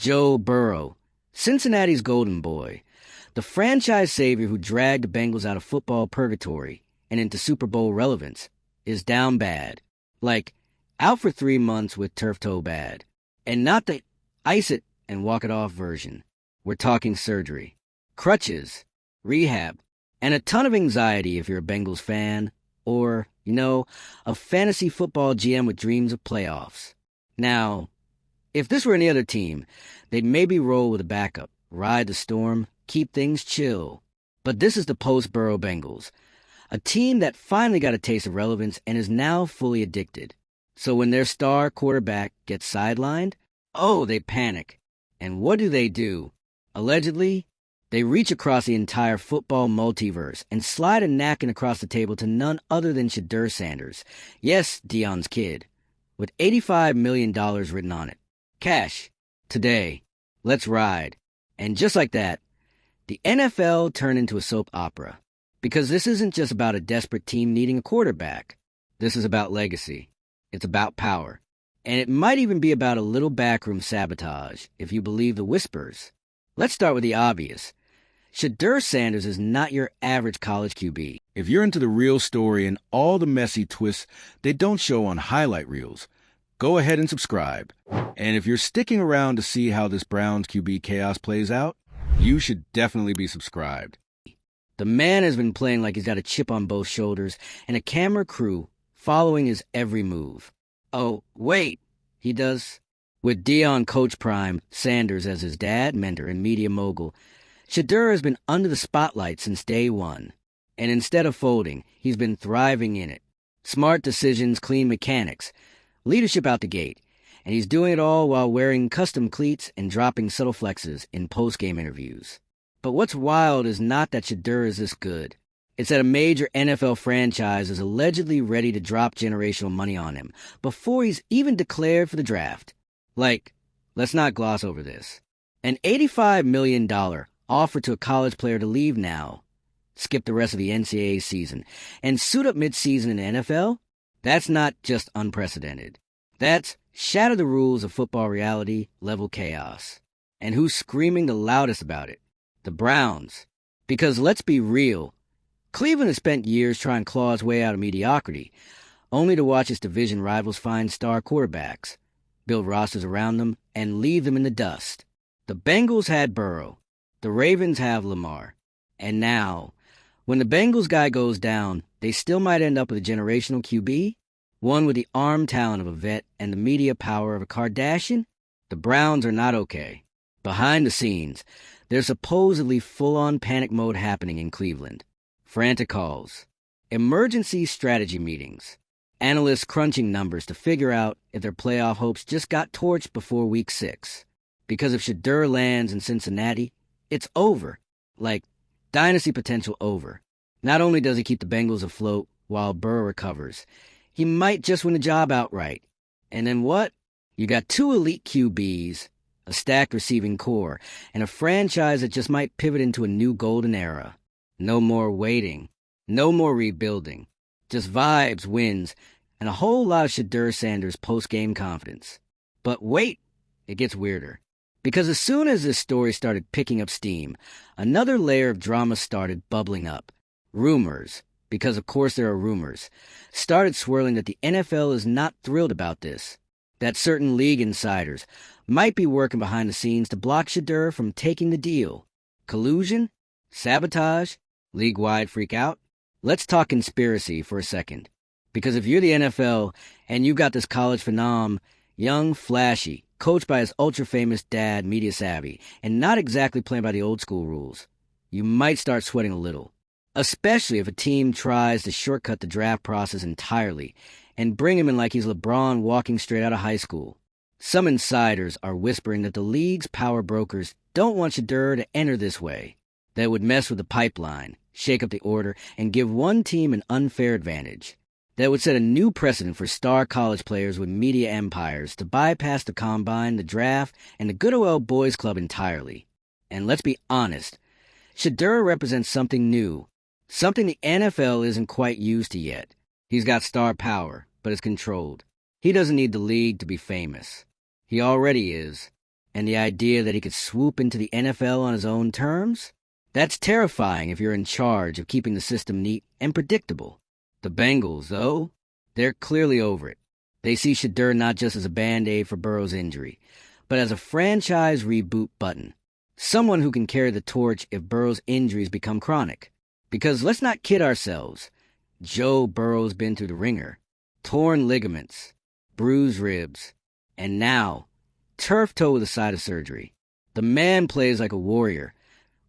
Joe Burrow, Cincinnati's golden boy, the franchise savior who dragged the Bengals out of football purgatory and into Super Bowl relevance, is down bad. Like, out for 3 months with turf toe bad. And not the ice it and walk it off version. We're talking surgery, crutches, rehab, and a ton of anxiety if you're a Bengals fan or, a fantasy football GM with dreams of playoffs. Now, if this were any other team, they'd maybe roll with a backup, ride the storm, keep things chill. But this is the post-Burrow Bengals, a team that finally got a taste of relevance and is now fully addicted. So when their star quarterback gets sidelined, they panic. And what do? Allegedly, they reach across the entire football multiverse and slide a napkin across the table to none other than Shedeur Sanders. Yes, Dion's kid, with $85 million written on it. Cash. Today. Let's ride. And just like that, the NFL turned into a soap opera. Because this isn't just about a desperate team needing a quarterback. This is about legacy. It's about power. And it might even be about a little backroom sabotage, if you believe the whispers. Let's start with the obvious. Shedeur Sanders is not your average college QB. If you're into the real story and all the messy twists they don't show on highlight reels, go ahead and subscribe. And if you're sticking around to see how this Browns QB chaos plays out, you should definitely be subscribed. The man has been playing like he's got a chip on both shoulders and a camera crew following his every move. Oh, wait, he does? With Dion Coach Prime Sanders as his dad, mentor, and media mogul, Shedeur has been under the spotlight since day one. And instead of folding, he's been thriving in it. Smart decisions, clean mechanics, leadership out the gate. And he's doing it all while wearing custom cleats and dropping subtle flexes in post-game interviews. But what's wild is not that Shedeur is this good. It's that a major NFL franchise is allegedly ready to drop generational money on him before he's even declared for the draft. Like, let's not gloss over this. An $85 million offer to a college player to leave now, skip the rest of the NCAA season, and suit up mid-season in the NFL? That's not just unprecedented. That's shatter the rules of football reality level chaos. And who's screaming the loudest about it? The Browns. Because let's be real, Cleveland has spent years trying to claw its way out of mediocrity, only to watch its division rivals find star quarterbacks, build rosters around them, and leave them in the dust. The Bengals had Burrow. The Ravens have Lamar. And now, when the Bengals guy goes down, they still might end up with a generational QB, one with the arm talent of a vet and the media power of a Kardashian. The Browns are not okay. Behind the scenes, there's supposedly full-on panic mode happening in Cleveland. Frantic calls, emergency strategy meetings, analysts crunching numbers to figure out if their playoff hopes just got torched before Week 6. Because if Shedeur lands in Cincinnati, it's over. Like, dynasty potential over. Not only does he keep the Bengals afloat while Burrow recovers, he might just win the job outright. And then what? You got 2 elite QBs, a stacked receiving core, and a franchise that just might pivot into a new golden era. No more waiting. No more rebuilding. Just vibes, wins, and a whole lot of Shedeur Sanders post-game confidence. But wait, it gets weirder. Because as soon as this story started picking up steam, another layer of drama started bubbling up. Rumors, because of course there are rumors, started swirling that the NFL is not thrilled about this. That certain league insiders might be working behind the scenes to block Shedeur from taking the deal. Collusion? Sabotage? League-wide freak out? Let's talk conspiracy for a second. Because if you're the NFL and you've got this college phenom, young, flashy, coached by his ultra-famous dad, media savvy, and not exactly playing by the old-school rules, you might start sweating a little. Especially if a team tries to shortcut the draft process entirely and bring him in like he's LeBron walking straight out of high school. Some insiders are whispering that the league's power brokers don't want Shedeur to enter this way. That would mess with the pipeline, shake up the order, and give one team an unfair advantage. That would set a new precedent for star college players with media empires to bypass the combine, the draft, and the good old boys club entirely. And let's be honest, Shedeur represents something new, something the NFL isn't quite used to yet. He's got star power, but it's controlled. He doesn't need the league to be famous. He already is. And the idea that he could swoop into the NFL on his own terms? That's terrifying if you're in charge of keeping the system neat and predictable. The Bengals, though, they're clearly over it. They see Shedeur not just as a Band-Aid for Burrow's injury, but as a franchise reboot button. Someone who can carry the torch if Burrow's injuries become chronic. Because let's not kid ourselves. Joe Burrow's been through the ringer. Torn ligaments, bruised ribs, and now, turf toe with a side of surgery. The man plays like a warrior.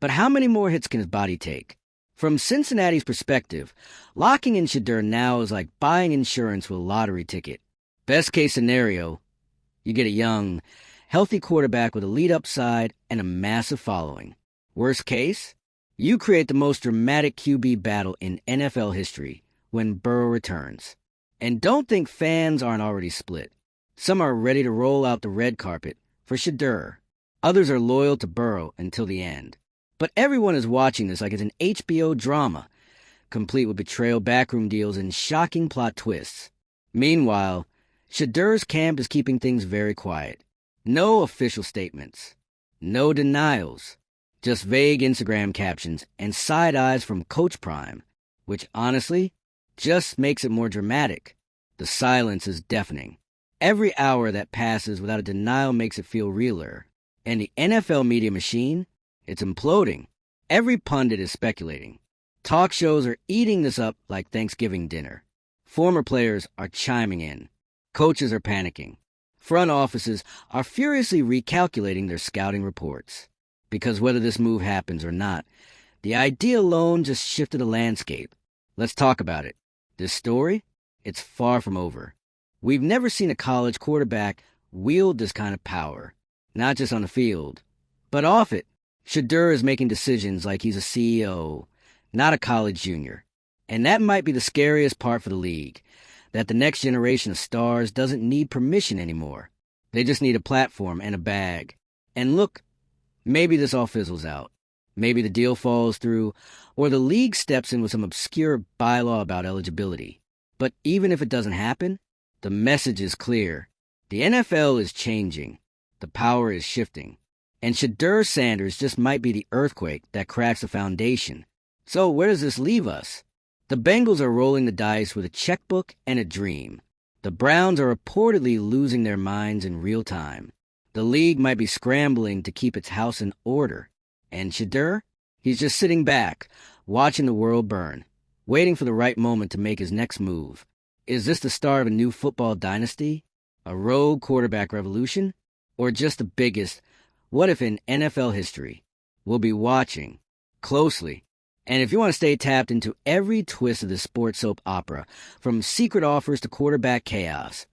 But how many more hits can his body take? From Cincinnati's perspective, locking in Shedeur now is like buying insurance with a lottery ticket. Best case scenario, you get a young, healthy quarterback with elite upside and a massive following. Worst case, you create the most dramatic QB battle in NFL history when Burrow returns. And don't think fans aren't already split. Some are ready to roll out the red carpet for Shedeur. Others are loyal to Burrow until the end. But everyone is watching this like it's an HBO drama, complete with betrayal backroom deals and shocking plot twists. Meanwhile, Shedeur's camp is keeping things very quiet. No official statements. No denials. Just vague Instagram captions and side eyes from Coach Prime, which honestly just makes it more dramatic. The silence is deafening. Every hour that passes without a denial makes it feel realer. And the NFL media machine, it's imploding. Every pundit is speculating. Talk shows are eating this up like Thanksgiving dinner. Former players are chiming in. Coaches are panicking. Front offices are furiously recalculating their scouting reports. Because whether this move happens or not, the idea alone just shifted the landscape. Let's talk about it. This story, it's far from over. We've never seen a college quarterback wield this kind of power, not just on the field, but off it. Shedeur is making decisions like he's a CEO, not a college junior. And that might be the scariest part for the league, that the next generation of stars doesn't need permission anymore. They just need a platform and a bag. And look, maybe this all fizzles out. Maybe the deal falls through, or the league steps in with some obscure bylaw about eligibility. But even if it doesn't happen, the message is clear. The NFL is changing. The power is shifting. And Shedeur Sanders just might be the earthquake that cracks the foundation. So where does this leave us? The Bengals are rolling the dice with a checkbook and a dream. The Browns are reportedly losing their minds in real time. The league might be scrambling to keep its house in order. And Shedeur? He's just sitting back, watching the world burn, waiting for the right moment to make his next move. Is this the start of a new football dynasty? A rogue quarterback revolution? Or just the biggest what if in NFL history? We'll be watching closely. And if you want to stay tapped into every twist of this sports soap opera, from secret offers to quarterback chaos,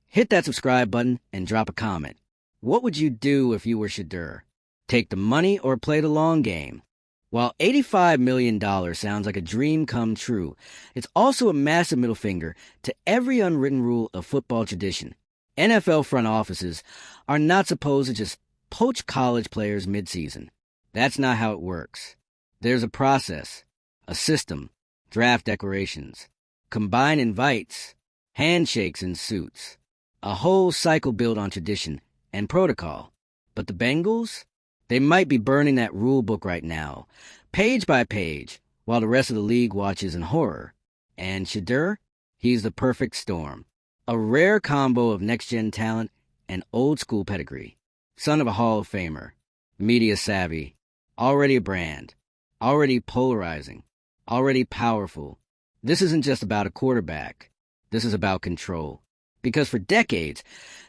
hit that subscribe button and drop a comment. What would you do if you were Shedeur? Take the money or play the long game? While $85 million sounds like a dream come true, it's also a massive middle finger to every unwritten rule of football tradition. NFL front offices are not supposed to just poach college players mid-season. That's not how it works. There's a process, a system, draft declarations, combine invites, handshakes and suits, a whole cycle built on tradition and protocol. But the Bengals? They might be burning that rule book right now, page by page, while the rest of the league watches in horror. And Shedeur? He's the perfect storm. A rare combo of next-gen talent and old-school pedigree. Son of a Hall of Famer, media savvy, already a brand, already polarizing, already powerful. This isn't just about a quarterback. This is about control. Because for decades,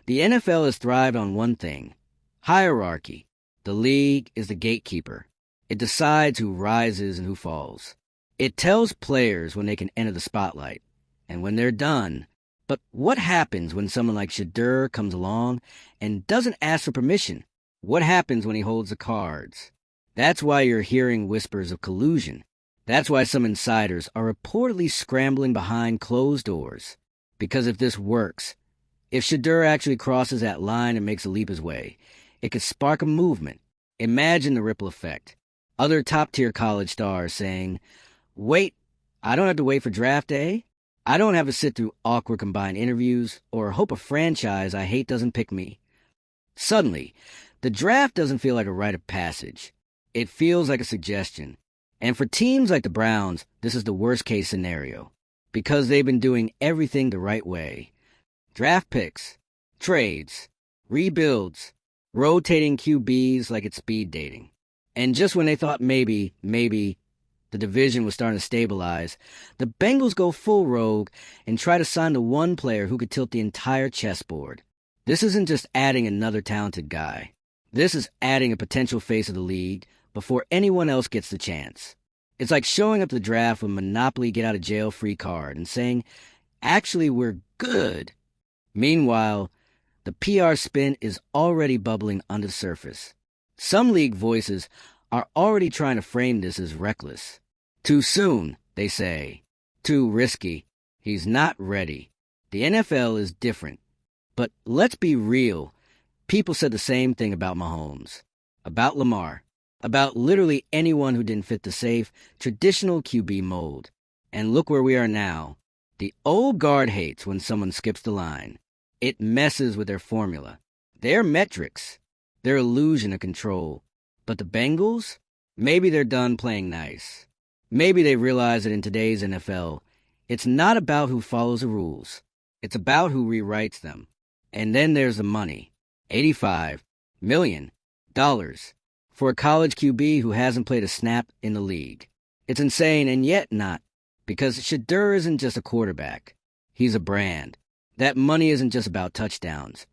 the NFL has thrived on one thing: hierarchy. The league is the gatekeeper. It decides who rises and who falls. It tells players when they can enter the spotlight and when they're done. But what happens when someone like Shedeur comes along and doesn't ask for permission? What happens when he holds the cards? That's why you're hearing whispers of collusion. That's why some insiders are reportedly scrambling behind closed doors. Because if this works, if Shedeur actually crosses that line and makes a leap his way, it could spark a movement. Imagine the ripple effect. Other top-tier college stars saying, wait, I don't have to wait for draft day? I don't have to sit through awkward combined interviews or hope a franchise I hate doesn't pick me. Suddenly, The draft doesn't feel like a rite of passage. It feels like a suggestion. And for teams like the Browns, this is the worst-case scenario, because they've been doing everything the right way. Draft picks, trades, rebuilds, rotating QBs like it's speed dating. And just when they thought maybe, the division was starting to stabilize, the Bengals go full rogue and try to sign the one player who could tilt the entire chessboard. This isn't just adding another talented guy. This is adding a potential face of the league before anyone else gets the chance. It's like showing up to the draft with a Monopoly get-out-of-jail-free card and saying, actually, we're good. Meanwhile, the PR spin is already bubbling under the surface. Some league voices are already trying to frame this as reckless. Too soon, they say. Too risky. He's not ready. The NFL is different. But let's be real. People said the same thing about Mahomes, about Lamar, about literally anyone who didn't fit the safe, traditional QB mold. And look where we are now. The old guard hates when someone skips the line. It messes with their formula, their metrics, their illusion of control. But the Bengals? Maybe they're done playing nice. Maybe they realize that in today's NFL, it's not about who follows the rules. It's about who rewrites them. And then there's the money. $85 million for a college QB who hasn't played a snap in the league. It's insane, and yet not, because Shedeur isn't just a quarterback. He's a brand. That money isn't just about touchdowns.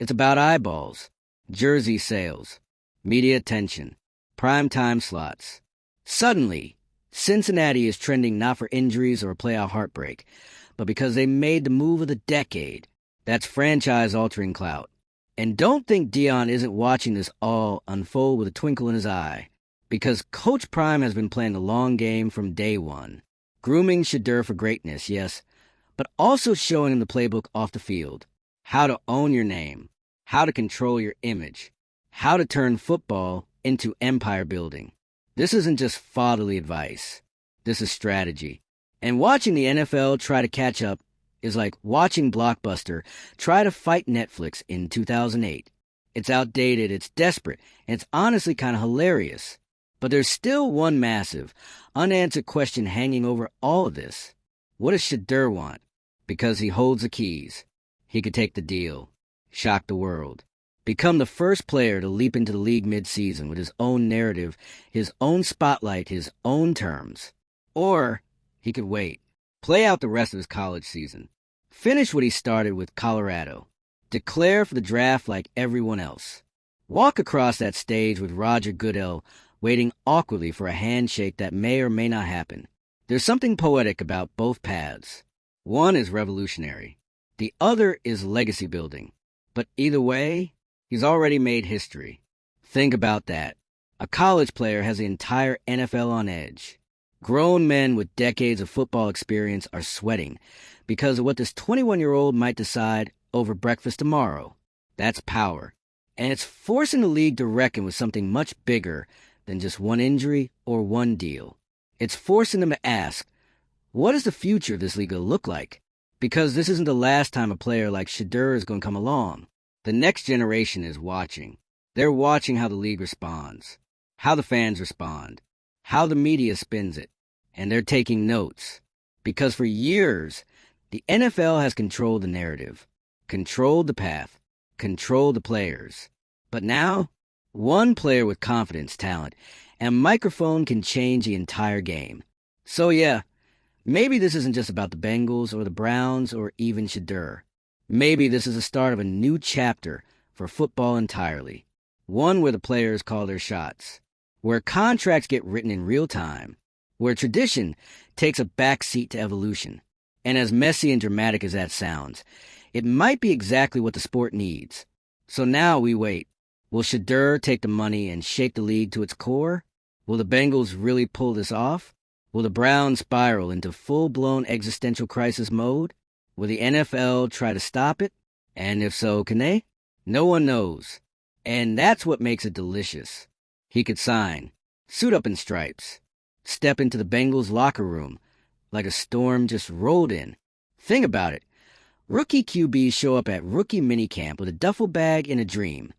It's about eyeballs, jersey sales, media attention, prime-time slots. Suddenly, Cincinnati is trending not for injuries or a playoff heartbreak, but because they made the move of the decade. That's franchise-altering clout. And don't think Dion isn't watching this all unfold with a twinkle in his eye, because Coach Prime has been playing the long game from day one, grooming Shedeur for greatness, yes, but also showing him the playbook off the field, how to own your name, how to control your image, how to turn football into empire building. This isn't just fatherly advice. This is strategy. And watching the NFL try to catch up is like watching Blockbuster try to fight Netflix in 2008. It's outdated, it's desperate, and it's honestly kind of hilarious. But there's still one massive, unanswered question hanging over all of this. What does Shedeur want? Because he holds the keys. He could take the deal, shock the world, become the first player to leap into the league mid-season with his own narrative, his own spotlight, his own terms. Or he could wait, play out the rest of his college season, finish what he started with Colorado, declare for the draft like everyone else, walk across that stage with Roger Goodell waiting awkwardly for a handshake that may or may not happen. There's something poetic about both paths. One is revolutionary. The other is legacy building. But either way, he's already made history. Think about that. A college player has the entire NFL on edge. Grown men with decades of football experience are sweating because of what this 21-year-old might decide over breakfast tomorrow. That's power. And it's forcing the league to reckon with something much bigger than just one injury or one deal. It's forcing them to ask, what is the future of this league going to look like? Because this isn't the last time a player like Shedeur is going to come along. The next generation is watching. They're watching how the league responds, how the fans respond, how the media spins it. And they're taking notes. Because for years, the NFL has controlled the narrative, controlled the path, controlled the players. But now, one player with confidence, talent, and microphone can change the entire game. So yeah, maybe this isn't just about the Bengals or the Browns or even Shedeur. Maybe this is the start of a new chapter for football entirely. One where the players call their shots, where contracts get written in real time, where tradition takes a back seat to evolution. And as messy and dramatic as that sounds, it might be exactly what the sport needs. So now we wait. Will Shedeur take the money and shake the league to its core? Will the Bengals really pull this off? Will the Browns spiral into full-blown existential crisis mode? Will the NFL try to stop it? And if so, can they? No one knows. And that's what makes it delicious. He could sign, suit up in stripes, step into the Bengals locker room like a storm just rolled in. Think about it. Rookie QBs show up at rookie minicamp with a duffel bag and a dream.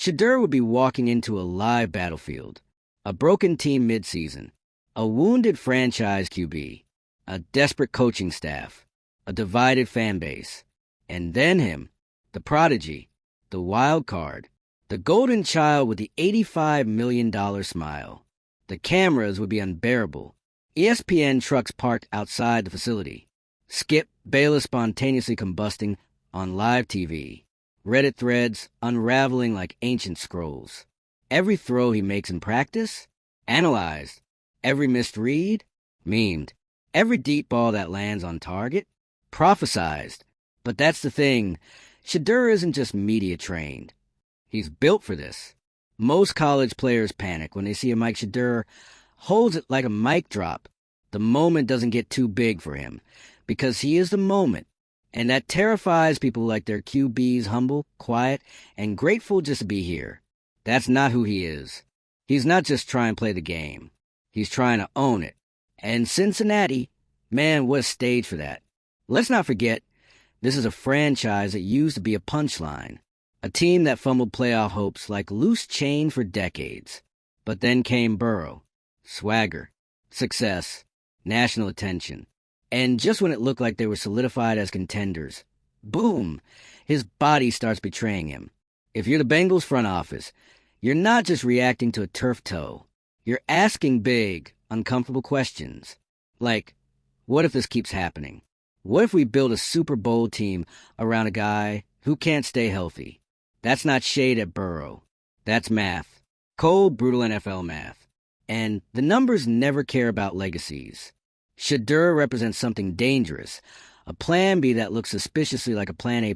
Shedeur would be walking into a live battlefield, a broken team midseason, a wounded franchise QB, a desperate coaching staff, a divided fan base, and then him, the prodigy, the wild card, the golden child with the $85 million smile. The cameras would be unbearable. ESPN trucks parked outside the facility. Skip Bayless spontaneously combusting on live TV. Reddit threads unraveling like ancient scrolls. Every throw he makes in practice, analyzed. Every missed read, memed. Every deep ball that lands on target, prophesized. But that's the thing. Shedeur isn't just media trained. He's built for this. Most college players panic when they see a Mike Shedeur holds it like a mic drop. The moment doesn't get too big for him because he is the moment. And that terrifies people like their QBs humble, quiet, and grateful just to be here. That's not who he is. He's not just trying to play the game. He's trying to own it. And Cincinnati, man, what a stage for that. Let's not forget, this is a franchise that used to be a punchline. A team that fumbled playoff hopes like loose chain for decades. But then came Burrow. Swagger. Success. National attention. And just when it looked like they were solidified as contenders, boom, his body starts betraying him. If you're the Bengals front office, you're not just reacting to a turf toe. You're asking big, uncomfortable questions. Like, what if this keeps happening? What if we build a Super Bowl team around a guy who can't stay healthy? That's not shade at Burrow. That's math. Cold, brutal NFL math. And the numbers never care about legacies. Shedeur represents something dangerous, a plan B that looks suspiciously like a plan A+.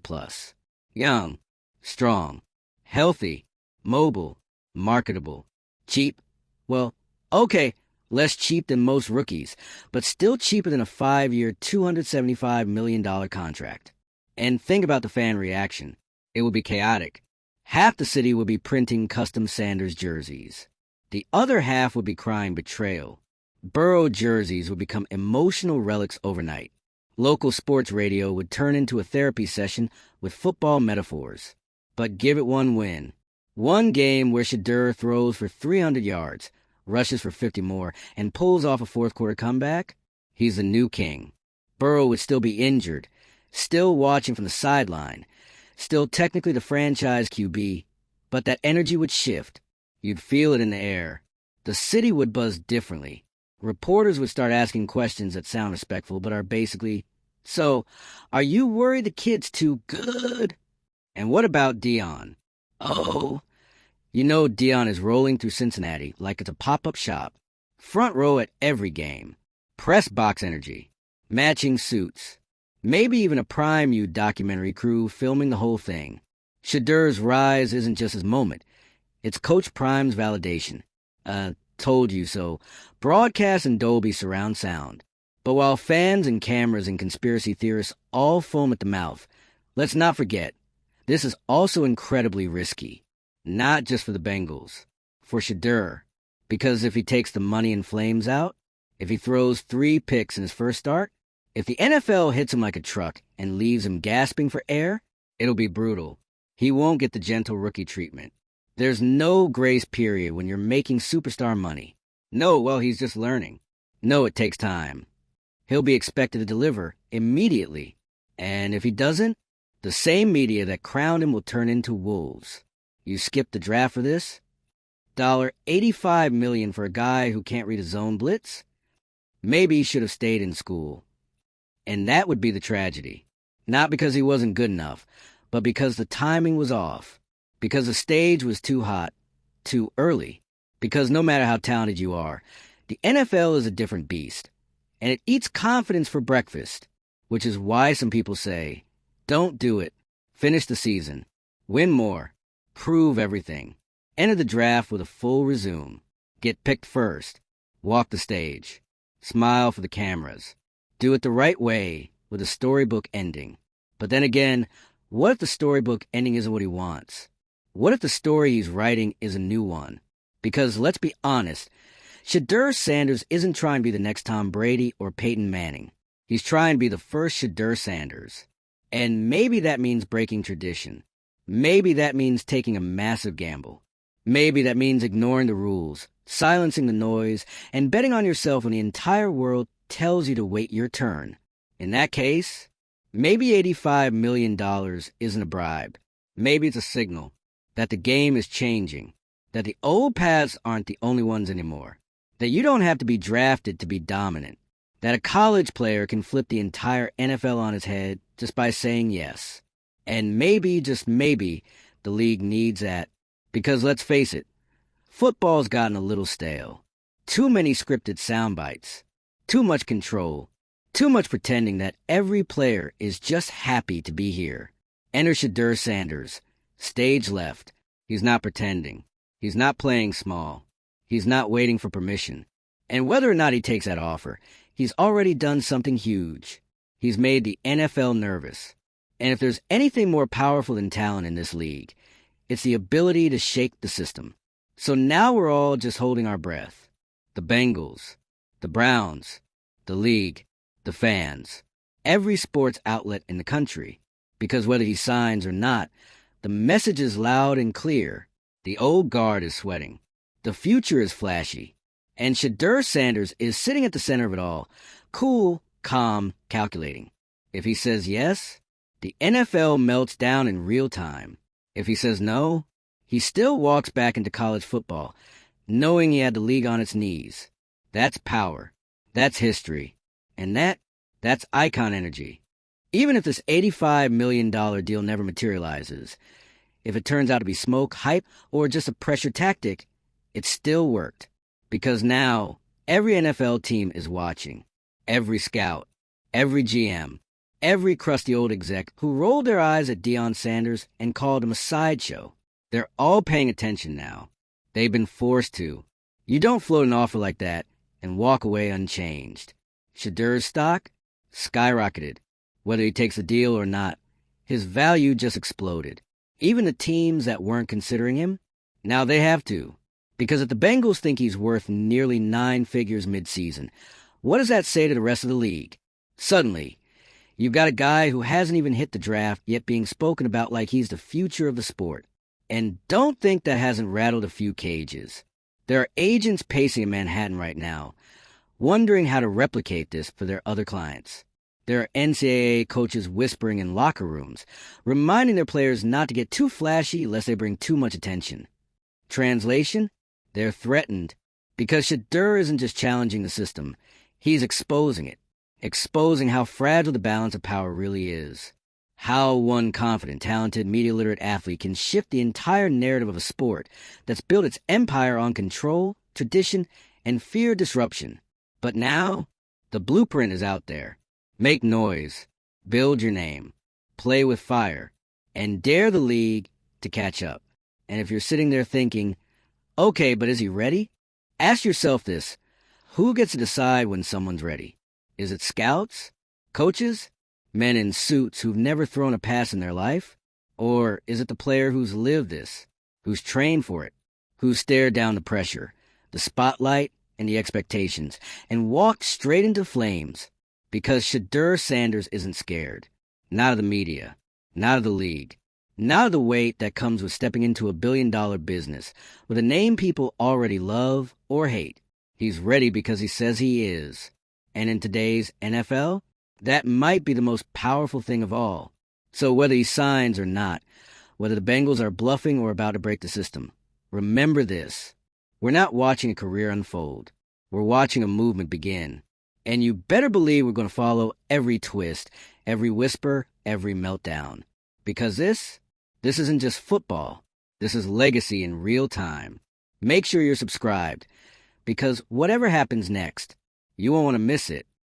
Young, strong, healthy, mobile, marketable, cheap. Well, okay, less cheap than most rookies, but still cheaper than a 5-year, $275 million contract. And think about the fan reaction. It would be chaotic. Half the city would be printing custom Sanders jerseys. The other half would be crying betrayal. Burrow jerseys would become emotional relics overnight. Local sports radio would turn into a therapy session with football metaphors. But give it one win. One game where Shedeur throws for 300 yards, rushes for 50 more, and pulls off a fourth-quarter comeback. He's the new king. Burrow would still be injured, still watching from the sideline, still technically the franchise QB, but that energy would shift. You'd feel it in the air. The city would buzz differently. Reporters would start asking questions that sound respectful but are basically, so, are you worried the kid's too good? And what about Dion? Oh, you know Dion is rolling through Cincinnati like it's a pop-up shop. Front row at every game. Press box energy. Matching suits. Maybe even a Prime U documentary crew filming the whole thing. Shedeur's rise isn't just his moment. It's Coach Prime's validation. Told you so. Broadcast and Dolby surround sound. But while fans and cameras and conspiracy theorists all foam at the mouth, let's not forget, this is also incredibly risky. Not just for the Bengals. For Shedeur. Because if he takes the money and flames out, if he throws 3 picks in his first start, if the NFL hits him like a truck and leaves him gasping for air, it'll be brutal. He won't get the gentle rookie treatment. There's no grace period when you're making superstar money. No, well, he's just learning. No, it takes time. He'll be expected to deliver immediately. And if he doesn't, the same media that crowned him will turn into wolves. You skipped the draft for this? $85 million for a guy who can't read a zone blitz? Maybe he should have stayed in school. And that would be the tragedy. Not because he wasn't good enough, but because the timing was off. Because the stage was too hot, too early. Because no matter how talented you are, the NFL is a different beast. And it eats confidence for breakfast. Which is why some people say, don't do it. Finish the season. Win more. Prove everything. Enter the draft with a full resume. Get picked first. Walk the stage. Smile for the cameras. Do it the right way with a storybook ending. But then again, what if the storybook ending isn't what he wants? What if the story he's writing is a new one? Because let's be honest, Shedeur Sanders isn't trying to be the next Tom Brady or Peyton Manning. He's trying to be the first Shedeur Sanders. And maybe that means breaking tradition. Maybe that means taking a massive gamble. Maybe that means ignoring the rules, silencing the noise, and betting on yourself when the entire world tells you to wait your turn. In that case, maybe $85 million isn't a bribe. Maybe it's a signal that the game is changing, that the old paths aren't the only ones anymore, that you don't have to be drafted to be dominant, that a college player can flip the entire NFL on its head just by saying yes. And maybe, just maybe, the league needs that. Because let's face it, football's gotten a little stale. Too many scripted sound bites. Too much control. Too much pretending that every player is just happy to be here. Enter Shedeur Sanders. Stage left. He's not pretending. He's not playing small. He's not waiting for permission. And whether or not he takes that offer, he's already done something huge. He's made the NFL nervous. And if there's anything more powerful than talent in this league, it's the ability to shake the system. So now we're all just holding our breath. The Bengals, the Browns, the league, the fans, every sports outlet in the country. Because whether he signs or not, the message is loud and clear. The old guard is sweating. The future is flashy. And Shedeur Sanders is sitting at the center of it all, cool, calm, calculating. If he says yes, the NFL melts down in real time. If he says no, he still walks back into college football, knowing he had the league on its knees. That's power. That's history. And that's icon energy. Even if this $85 million deal never materializes, if it turns out to be smoke, hype, or just a pressure tactic, it still worked. Because now, every NFL team is watching. Every scout, every GM, every crusty old exec who rolled their eyes at Deion Sanders and called him a sideshow. They're all paying attention now. They've been forced to. You don't float an offer like that and walk away unchanged. Shedeur's stock skyrocketed. Whether he takes the deal or not, his value just exploded. Even the teams that weren't considering him, now they have to. Because if the Bengals think he's worth nearly 9 figures mid-season, what does that say to the rest of the league? Suddenly, you've got a guy who hasn't even hit the draft yet being spoken about like he's the future of the sport. And don't think that hasn't rattled a few cages. There are agents pacing in Manhattan right now, wondering how to replicate this for their other clients. There are NCAA coaches whispering in locker rooms, reminding their players not to get too flashy lest they bring too much attention. Translation? They're threatened. Because Shedeur isn't just challenging the system, he's exposing it. Exposing how fragile the balance of power really is. How one confident, talented, media-literate athlete can shift the entire narrative of a sport that's built its empire on control, tradition, and fear disruption. But now, the blueprint is out there. Make noise, build your name, play with fire, and dare the league to catch up. And if you're sitting there thinking, okay, but is he ready? Ask yourself this. Who gets to decide when someone's ready? Is it scouts? Coaches? Men in suits who've never thrown a pass in their life? Or is it the player who's lived this, who's trained for it, who's stared down the pressure, the spotlight, and the expectations, and walked straight into flames? Because Shedeur Sanders isn't scared. Not of the media. Not of the league. Not of the weight that comes with stepping into $1 billion business with a name people already love or hate. He's ready because he says he is. And in today's NFL, that might be the most powerful thing of all. So whether he signs or not, whether the Bengals are bluffing or about to break the system, remember this. We're not watching a career unfold. We're watching a movement begin. And you better believe we're going to follow every twist, every whisper, every meltdown. Because this isn't just football. This is legacy in real time. Make sure you're subscribed. Because whatever happens next, you won't want to miss it.